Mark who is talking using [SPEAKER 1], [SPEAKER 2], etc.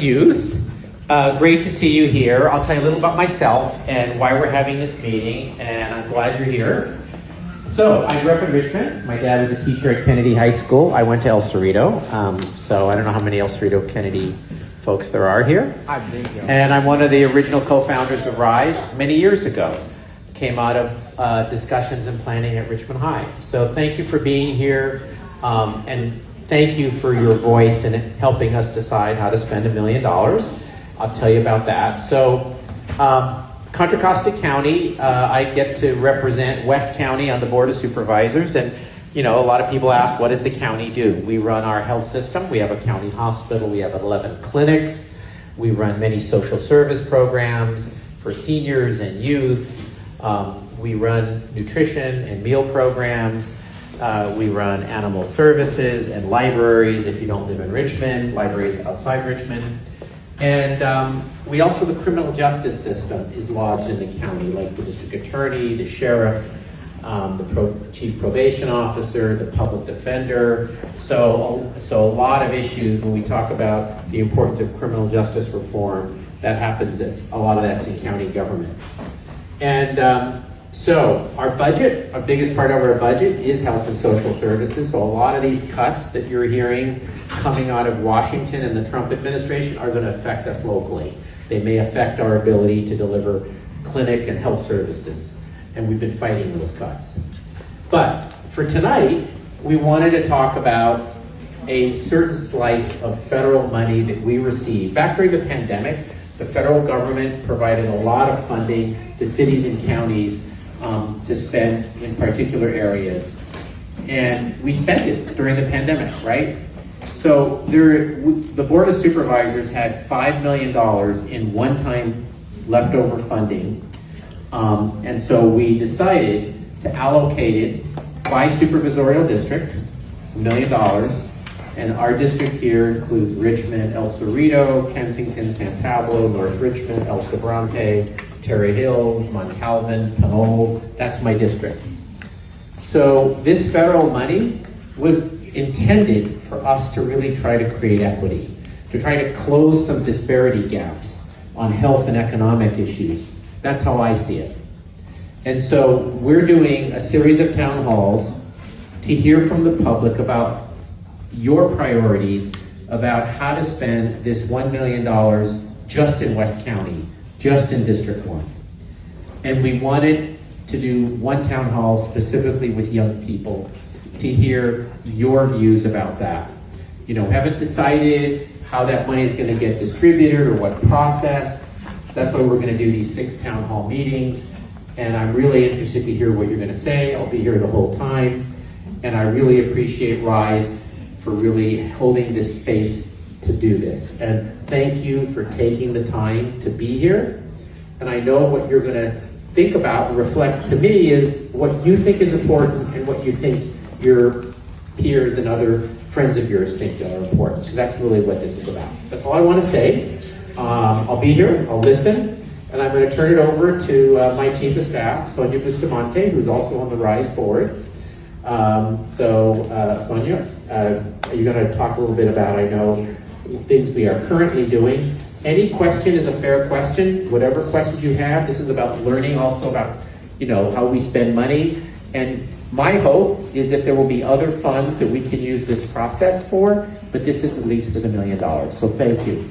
[SPEAKER 1] Youth. Great to see you here. I'll tell you a little about myself and why we're having this meeting, and I'm glad you're here. So, I grew up in Richmond. My dad was a teacher at Kennedy High School. I went to El Cerrito, so I don't know how many El Cerrito Kennedy folks there are here. And I'm one of the original co-founders of Ryse many years ago. Came out of discussions and planning at Richmond High. So thank you for being here, and thank you for your voice in helping us decide how to spend $1 million. I'll tell you about that. So, Contra Costa County, I get to represent West County on the Board of Supervisors, and you know, a lot of people ask, what does the county do? We run our health system. We have a county hospital. We have 11 clinics. We run many social service programs for seniors and youth. We run nutrition and meal programs. We run animal services and libraries if you don't live in Richmond, libraries outside Richmond. And we also, the criminal justice system is lodged in the county, like the district attorney, the sheriff, the chief probation officer, the public defender. So a lot of issues when we talk about the importance of criminal justice reform, that happens, a lot of that's in county government. And so our budget, our biggest part of our budget is health and social services. So a lot of these cuts that you're hearing coming out of Washington and the Trump administration are going to affect us locally. They may affect our ability to deliver clinic and health services. And we've been fighting those cuts. But for tonight, we wanted to talk about a certain slice of federal money that we received. Back during the pandemic, the federal government provided a lot of funding to cities and counties to spend in particular areas. And we spent it during the pandemic, right? So the Board of Supervisors had $5 million in one-time leftover funding. And so we decided to allocate it by supervisorial district, $1 million. And our district here includes Richmond, El Cerrito, Kensington, San Pablo, North Richmond, El Sobrante, Terre Hills, Moncalvan, Pinole. That's my district. So this federal money was intended for us to really try to create equity, to try to close some disparity gaps on health and economic issues. That's how I see it. And so we're doing a series of town halls to hear from the public about your priorities, about how to spend this $1 million just in West County, just in District 1. And we wanted to do one town hall specifically with young people to hear your views about that. You know, haven't decided how that money is going to get distributed or what process. That's why we're going to do these 6 town hall meetings. And I'm really interested to hear what you're going to say. I'll be here the whole time. And I really appreciate Ryse for really holding this space to do this. And thank you for taking the time to be here. And I know what you're going to think about and reflect to me is what you think is important and what you think your peers and other friends of yours think are important. Because that's really what this is about. That's all I want to say. I'll be here, I'll listen, and I'm going to turn it over to my chief of staff, Sonia Bustamante, who's also on the Ryse board. Sonia, you're going to talk a little bit about, I know, things we are currently doing. Any question is a fair question. Whatever questions you have, this is about learning also about, you know, how we spend money. And my hope is that there will be other funds that we can use this process for, but this is the least of $1 million. So thank you.